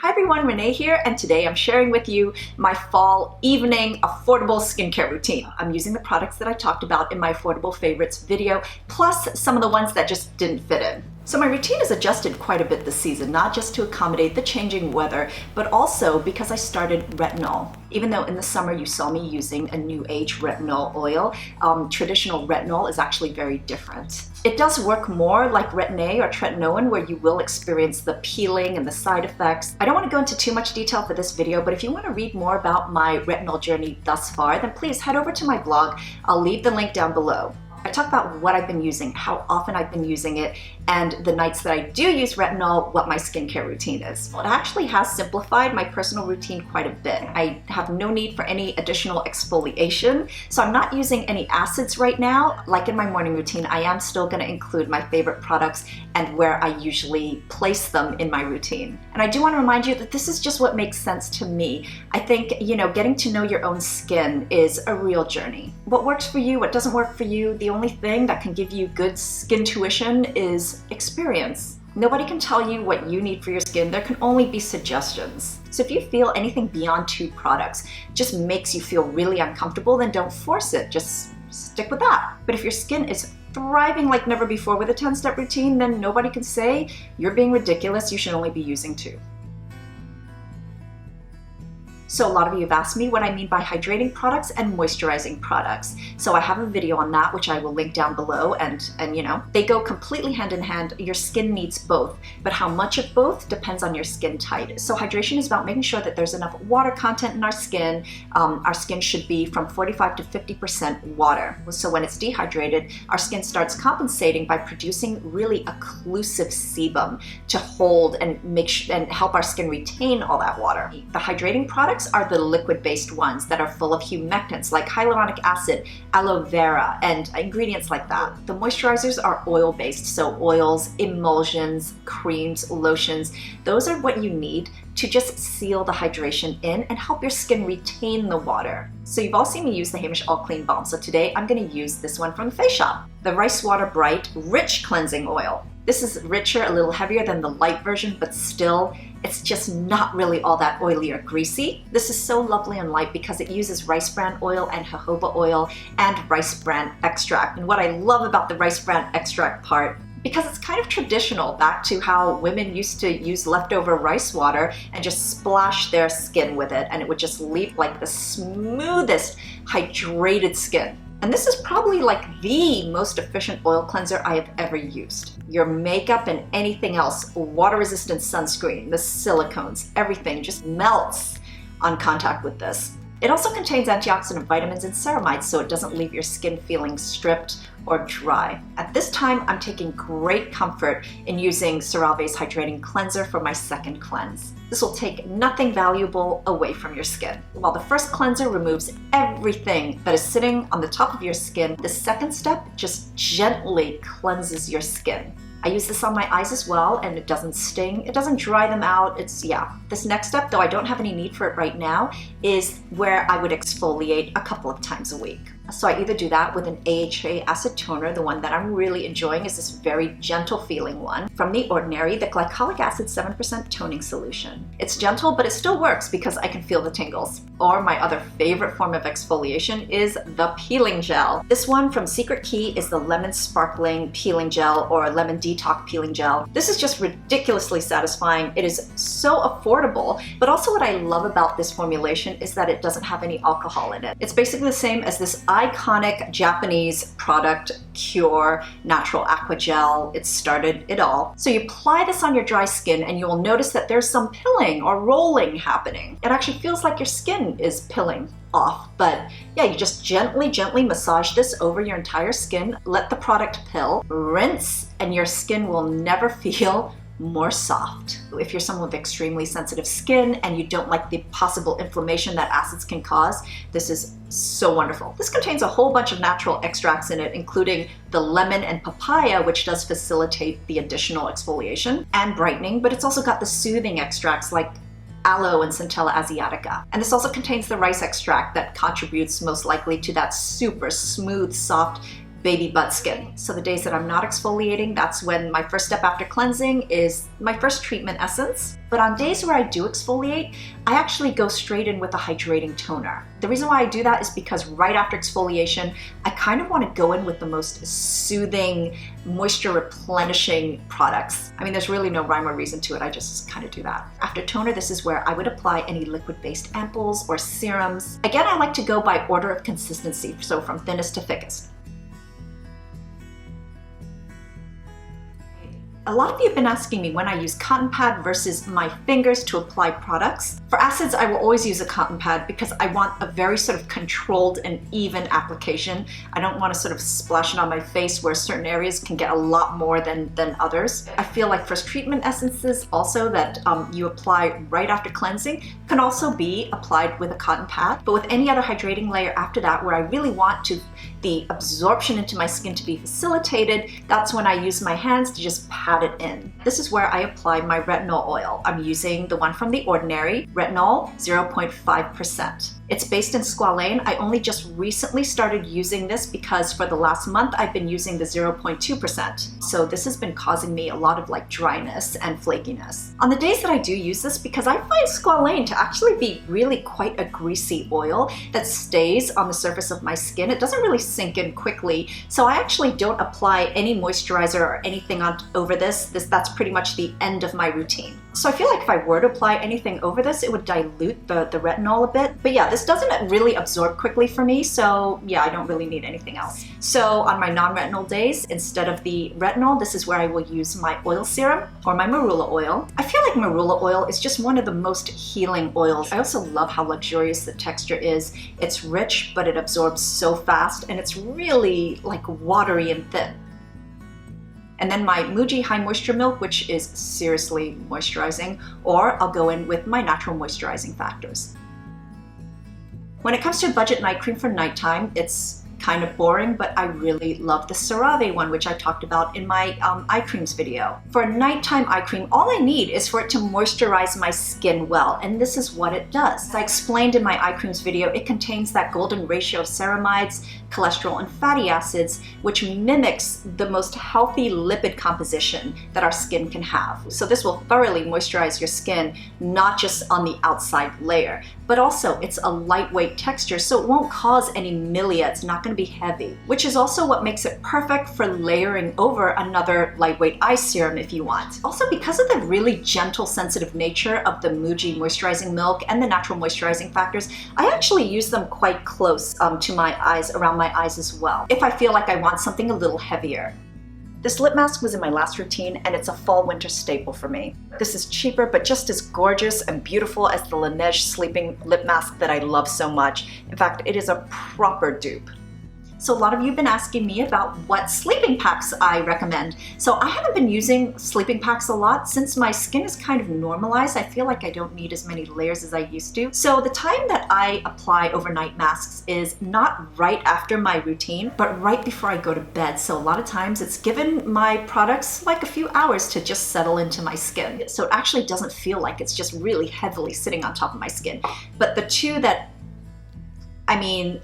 Hi everyone, Renee here, and today I'm sharing with you my fall evening affordable skincare routine. I'm using the products that I talked about in my affordable favorites video, plus some of the ones that just didn't fit in. So my routine has adjusted quite a bit this season, not just to accommodate the changing weather, but also because I started Retinol. Even though in the summer you saw me using a new age retinol oil, traditional retinol is actually very different. It does work more like Retin-A or tretinoin, where you will experience the peeling and the side effects. I don't want to go into too much detail for this video, but if you want to read more about my retinol journey thus far, then please head over to my blog. I'll leave the link down below. I talk about what I've been using, how often I've been using it, and the nights that I do use retinol, what my skincare routine is. It actually has simplified my personal routine quite a bit. I have no need for any additional exfoliation, so I'm not using any acids right now. Like in my morning routine, I am still going to include my favorite products and where I usually place them in my routine. And I do want to remind you that this is just what makes sense to me. I think, getting to know your own skin is a real journey. What works for you, what doesn't work for you, the only thing that can give you good skin tuition is experience. Nobody can tell you what you need for your skin. There can only be suggestions. So if you feel anything beyond 2 products just makes you feel really uncomfortable, then don't force it. Just stick with that. But if your skin is thriving like never before with a 10-step routine, then nobody can say you're being ridiculous. You should only be using 2. So a lot of you have asked me what I mean by hydrating products and moisturizing products. So I have a video on that, which I will link down below, and they go completely hand in hand. Your skin needs both, but how much of both depends on your skin type. So hydration is about making sure that there's enough water content in our skin. Our skin should be from 45 to 50% water. So when it's dehydrated, our skin starts compensating by producing really occlusive sebum to hold and and help our skin retain all that water. The hydrating products are the liquid-based ones that are full of humectants like hyaluronic acid, aloe vera, and ingredients like that. The moisturizers are oil-based, so oils, emulsions, creams, lotions. Those are what you need to just seal the hydration in and help your skin retain the water. So you've all seen me use the Hamish All Clean Balm, so today I'm going to use this one from the Face Shop, the Rice Water Bright Rich Cleansing Oil. This is richer, a little heavier than the light version, but still, it's just not really all that oily or greasy. This is so lovely and light because it uses rice bran oil and jojoba oil and rice bran extract. And what I love about the rice bran extract part, because it's kind of traditional, back to how women used to use leftover rice water and just splash their skin with it, and it would just leave like the smoothest hydrated skin. And this is probably like the most efficient oil cleanser I have ever used. Your makeup and anything else, water-resistant sunscreen, the silicones, everything just melts on contact with this. It also contains antioxidant vitamins and ceramides, so it doesn't leave your skin feeling stripped or dry. At this time, I'm taking great comfort in using Cerave's Hydrating Cleanser for my second cleanse. This will take nothing valuable away from your skin. While the first cleanser removes everything that is sitting on the top of your skin, the second step just gently cleanses your skin. I use this on my eyes as well, and it doesn't sting, it doesn't dry them out, This next step, though I don't have any need for it right now, is where I would exfoliate a couple of times a week. So I either do that with an AHA acid toner. The one that I'm really enjoying is this very gentle feeling one from The Ordinary, the Glycolic Acid 7% Toning Solution. It's gentle, but it still works because I can feel the tingles. Or my other favorite form of exfoliation is the peeling gel. This one from Secret Key is the Lemon Sparkling Peeling Gel or Lemon Detox Peeling Gel. This is just ridiculously satisfying. It is so affordable, but also what I love about this formulation is that it doesn't have any alcohol in it. It's basically the same as this iconic Japanese product, Cure Natural Aqua Gel. It started it all. So you apply this on your dry skin and you will notice that there's some pilling or rolling happening. It actually feels like your skin is pilling off, but yeah, you just gently massage this over your entire skin, let the product pill, rinse, and your skin will never feel more soft. If you're someone with extremely sensitive skin and you don't like the possible inflammation that acids can cause, this is so wonderful. This contains a whole bunch of natural extracts in it, including the lemon and papaya, which does facilitate the additional exfoliation and brightening, but it's also got the soothing extracts like aloe and Centella asiatica. And this also contains the rice extract that contributes most likely to that super smooth, soft, baby butt skin. So the days that I'm not exfoliating, that's when my first step after cleansing is my first treatment essence. But on days where I do exfoliate, I actually go straight in with a hydrating toner. The reason why I do that is because right after exfoliation, I kind of want to go in with the most soothing, moisture replenishing products. I mean, there's really no rhyme or reason to it, I just kind of do that. After toner, this is where I would apply any liquid-based ampoules or serums. Again, I like to go by order of consistency, so from thinnest to thickest. A lot of you have been asking me when I use cotton pad versus my fingers to apply products. For acids, I will always use a cotton pad because I want a very sort of controlled and even application. I don't want to sort of splash it on my face where certain areas can get a lot more than others. I feel like first treatment essences also that you apply right after cleansing can also be applied with a cotton pad. But with any other hydrating layer after that where I really want the absorption into my skin to be facilitated, that's when I use my hands to just pat it in. This is where I apply my retinol oil. I'm using the one from The Ordinary, Retinol 0.5%. It's based in Squalane. I only just recently started using this because for the last month I've been using the 0.2%. So this has been causing me a lot of like dryness and flakiness. On the days that I do use this, because I find Squalane to actually be really quite a greasy oil that stays on the surface of my skin, it doesn't really sink in quickly. So I actually don't apply any moisturizer or anything over this. That's pretty much the end of my routine. So I feel like if I were to apply anything over this, it would dilute the retinol a bit. But yeah, this doesn't really absorb quickly for me, so yeah, I don't really need anything else. So on my non-retinol days, instead of the retinol, this is where I will use my oil serum or my marula oil. I feel like marula oil is just one of the most healing oils. I also love how luxurious the texture is. It's rich, but it absorbs so fast, and it's really like watery and thin. And then my Muji High Moisture Milk, which is seriously moisturizing, or I'll go in with my natural moisturizing factors. When it comes to a budget night cream for nighttime, it's kind of boring, but I really love the Cerave one, which I talked about in my eye creams video. For a nighttime eye cream, all I need is for it to moisturize my skin well, and this is what it does. As I explained in my eye creams video, it contains that golden ratio of ceramides, cholesterol, and fatty acids, which mimics the most healthy lipid composition that our skin can have. So this will thoroughly moisturize your skin, not just on the outside layer, but also it's a lightweight texture, so it won't cause any milia. It's not going to be heavy, which is also what makes it perfect for layering over another lightweight eye serum if you want. Also, because of the really gentle, sensitive nature of the Muji moisturizing milk and the natural moisturizing factors, I actually use them quite close to my eyes, around my eyes as well, if I feel like I want something a little heavier. This lip mask was in my last routine, and it's a fall-winter staple for me. This is cheaper, but just as gorgeous and beautiful as the Laneige sleeping lip mask that I love so much. In fact, it is a proper dupe. So a lot of you have been asking me about what sleeping packs I recommend. So I haven't been using sleeping packs a lot since my skin is kind of normalized. I feel like I don't need as many layers as I used to. So the time that I apply overnight masks is not right after my routine, but right before I go to bed. So a lot of times it's given my products like a few hours to just settle into my skin. So it actually doesn't feel like it's just really heavily sitting on top of my skin. But the two that, I mean,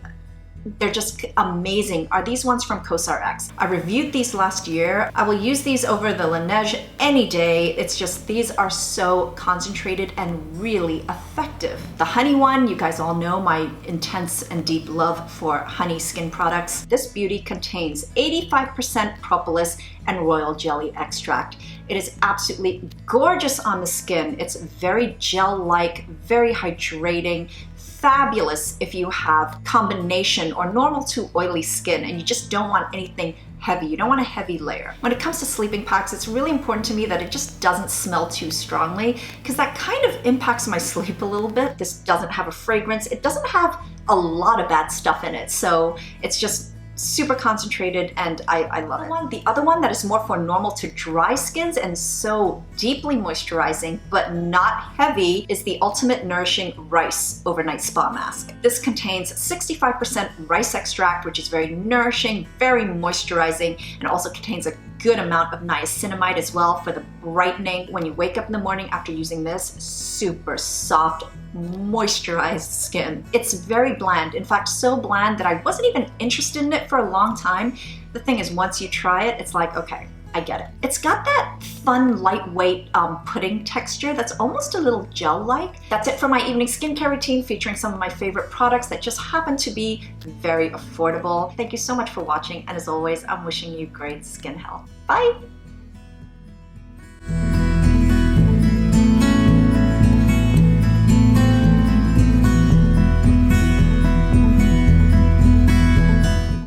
they're just amazing are these ones from CosRX. I reviewed these last year. I will use these over the Laneige any day. It's just, these are so concentrated and really effective. The honey one, you guys all know my intense and deep love for honey skin products. This beauty contains 85% propolis and royal jelly extract. It is absolutely gorgeous on the skin. It's very gel-like, very hydrating, fabulous if you have combination or normal to oily skin and you just don't want anything heavy. You don't want a heavy layer. When it comes to sleeping packs, it's really important to me that it just doesn't smell too strongly, because that kind of impacts my sleep a little bit. This doesn't have a fragrance. It doesn't have a lot of bad stuff in it. So it's just super concentrated, and I love it. The other one that is more for normal to dry skins and so deeply moisturizing but not heavy is the Ultimate Nourishing Rice Overnight Spa Mask. This contains 65% rice extract, which is very nourishing, very moisturizing, and also contains a good amount of niacinamide as well for the brightening. When you wake up in the morning after using this, super soft, moisturized skin. It's very bland. In fact, so bland that I wasn't even interested in it for a long time The thing is, once you try it, it's like, okay, I get it. It's got that fun, lightweight pudding texture that's almost a little gel-like. That's it for my evening skincare routine featuring some of my favorite products that just happen to be very affordable. Thank you so much for watching, and as always, I'm wishing you great skin health. Bye!